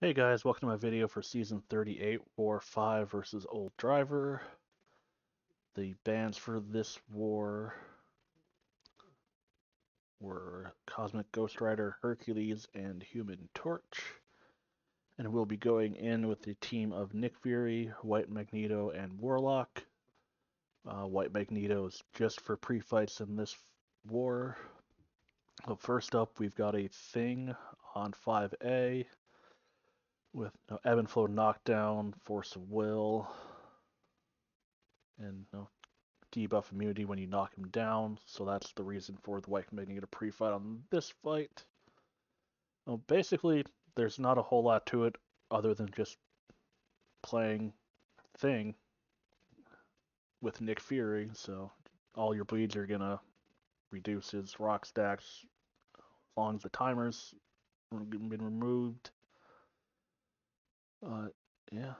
Hey guys, welcome to my video for Season 38, War 5 versus Old Driver. The bans for this war were Cosmic Ghost Rider, Hercules, and Human Torch. And we'll be going in with the team of Nick Fury, White Magneto, and Warlock. White Magneto is just for pre-fights in this war. So first up, we've got a Thing on 5A with ebb and flow knockdown, force of will, and debuff immunity when you knock him down. So that's the reason for the White Magneto pre-fight on this fight. Well, basically, there's not a whole lot to it other than just playing Thing with Nick Fury. So all your bleeds are gonna reduce his rock stacks as long as the timer's been removed. Yeah,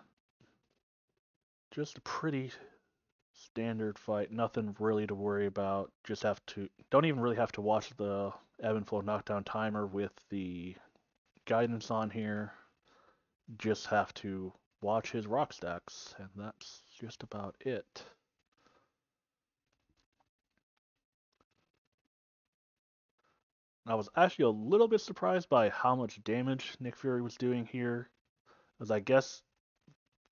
just a pretty standard fight. Nothing really to worry about. Just don't even really have to watch the ebb and flow knockdown timer with the guidance on here. Just have to watch his rock stacks, and that's just about it. I was actually a little bit surprised by how much damage Nick Fury was doing here, as I guess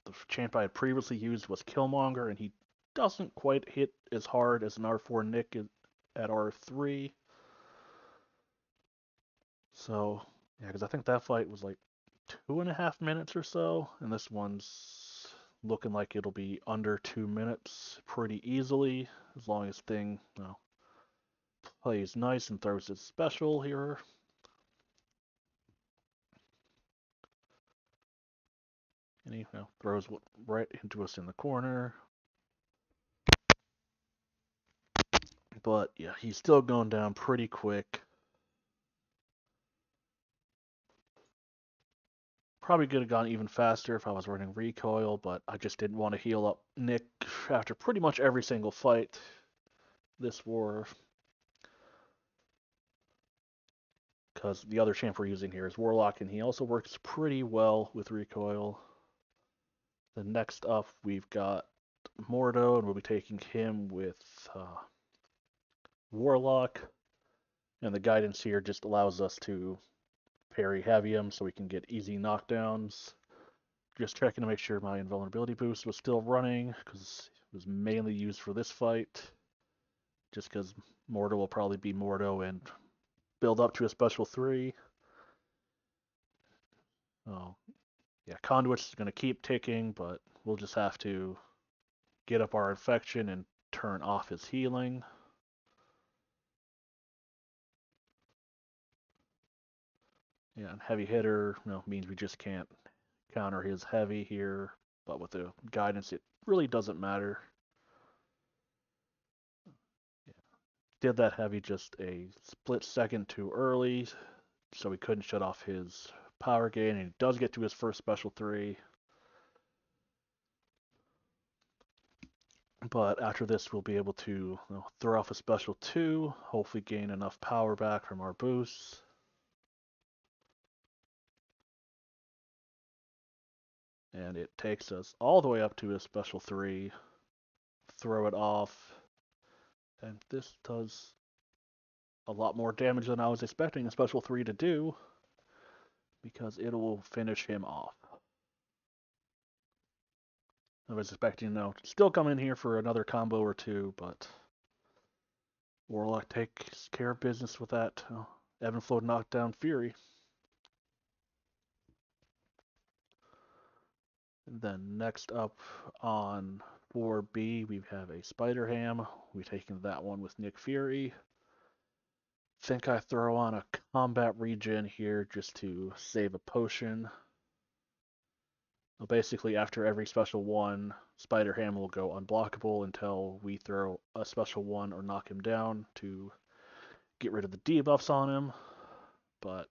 the champ I had previously used was Killmonger, and he doesn't quite hit as hard as an R4 Nick at R3. So, yeah, because I think that fight was like 2.5 minutes or so, and this one's looking like it'll be under 2 minutes pretty easily, as long as Thing plays nice and throws his special here. And he throws right into us in the corner. But yeah, he's still going down pretty quick. Probably could have gone even faster if I was running recoil, but I just didn't want to heal up Nick after pretty much every single fight this war. Because the other champ we're using here is Warlock, and he also works pretty well with recoil. Then next up, we've got Mordo, and we'll be taking him with Warlock. And the guidance here just allows us to parry heavy him so we can get easy knockdowns. Just checking to make sure my invulnerability boost was still running, because it was mainly used for this fight. Just because Mordo will probably be Mordo and build up to a special 3. Oh, yeah, Conduit's going to keep ticking, but we'll just have to get up our infection and turn off his healing. Yeah, and heavy hitter means we just can't counter his heavy here, but with the guidance, it really doesn't matter. Yeah. Did that heavy just a split second too early, so he couldn't shut off his power gain, and he does get to his first special 3. But after this, we'll be able to throw off a special 2, hopefully gain enough power back from our boosts. And it takes us all the way up to a special 3, throw it off, and this does a lot more damage than I was expecting a special 3 to do, because it will finish him off. I was expecting to still come in here for another combo or 2, but Warlock takes care of business with that ebb and flow knockdown Fury. And then next up on 4B, we have a SpiderHam. We're taking that one with Nick Fury. Think I throw on a combat regen here just to save a potion. Well, basically, after every special 1, SpiderHam will go unblockable until we throw a special 1 or knock him down to get rid of the debuffs on him. But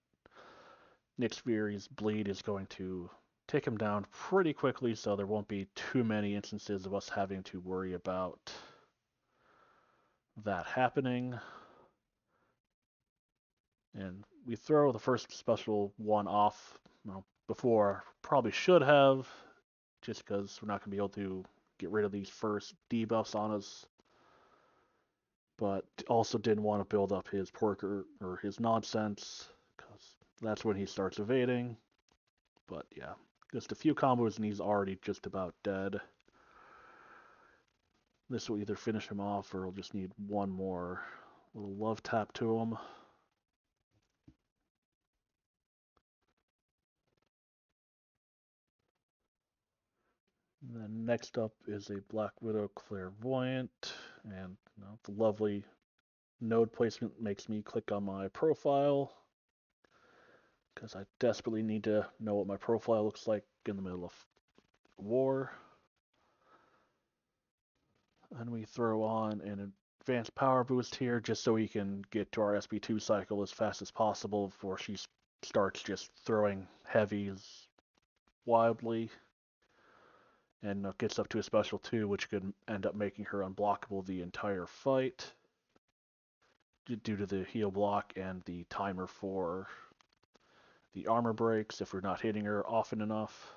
Nick Fury's bleed is going to take him down pretty quickly, so there won't be too many instances of us having to worry about that happening. And we throw the first special 1 off before. Probably should have, just because we're not going to be able to get rid of these first debuffs on us. But also didn't want to build up his porker or his nonsense, because that's when he starts evading. But yeah, just a few combos and he's already just about dead. This will either finish him off or we'll just need one more little love tap to him. And then next up is a Black Widow Clairvoyant, and the lovely node placement makes me click on my profile, because I desperately need to know what my profile looks like in the middle of war. And we throw on an advanced power boost here just so we can get to our SP2 cycle as fast as possible before she starts just throwing heavies wildly. And gets up to a special 2, which could end up making her unblockable the entire fight due to the heal block and the timer for the armor breaks if we're not hitting her often enough.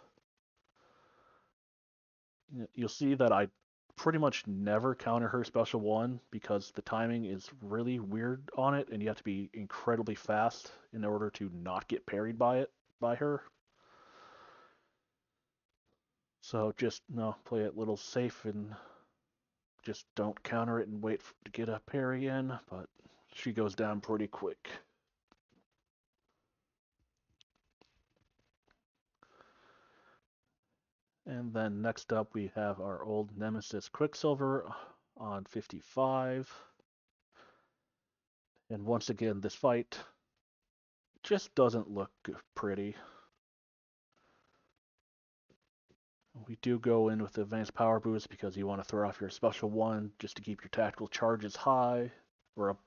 You'll see that I pretty much never counter her special 1 because the timing is really weird on it, and you have to be incredibly fast in order to not get parried by her. So just play it a little safe and just don't counter it and wait to get a parry in, but she goes down pretty quick. And then next up we have our old nemesis QuickSilver on 55. And once again, this fight just doesn't look pretty. We do go in with the advanced power boost because you want to throw off your special 1 just to keep your tactical charges high, or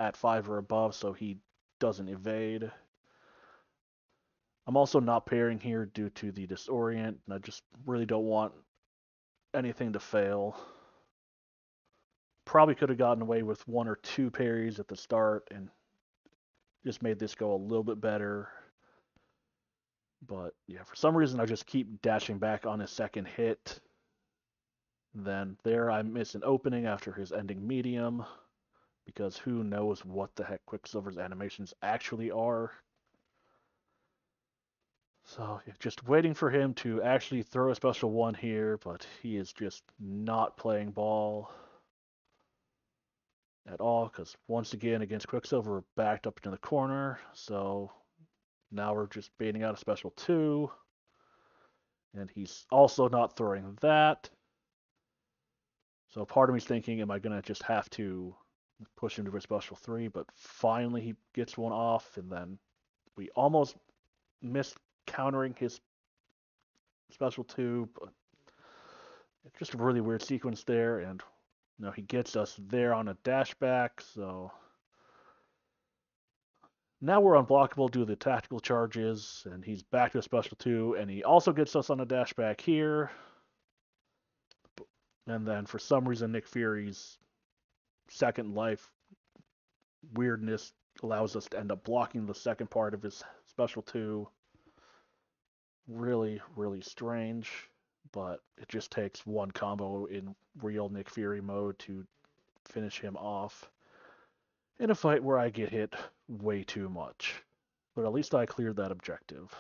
at 5 or above, so he doesn't evade. I'm also not parrying here due to the disorient, and I just really don't want anything to fail. Probably could have gotten away with 1 or 2 parries at the start and just made this go a little bit better. But yeah, for some reason I just keep dashing back on his second hit. Then there I miss an opening after his ending medium, because who knows what the heck QuickSilver's animations actually are. So yeah, just waiting for him to actually throw a special 1 here, but he is just not playing ball at all, because once again against QuickSilver we're backed up into the corner, so now we're just baiting out a special 2, and he's also not throwing that. So part of me's thinking, am I going to just have to push him to a special 3, but finally he gets one off, and then we almost missed countering his special 2, but it's just a really weird sequence there, and he gets us there on a dashback, so now we're unblockable due to the tactical charges, and he's back to a special 2, and he also gets us on a dashback here. And then for some reason Nick Fury's second life weirdness allows us to end up blocking the second part of his special 2. Really, really strange, but it just takes one combo in real Nick Fury mode to finish him off in a fight where I get hit way too much. But at least I cleared that objective.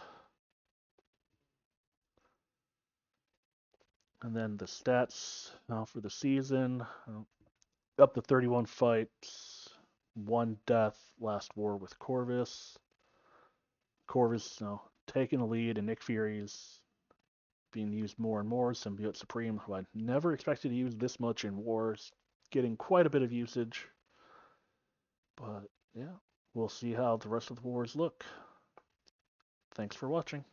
And then the stats for the season, up to 31 fights, 1 death last war with Corvus. Corvus taking the lead, and Nick Fury's being used more and more. Symbiote Supreme, who I never expected to use this much in wars, getting quite a bit of usage. But yeah, we'll see how the rest of the wars look. Thanks for watching.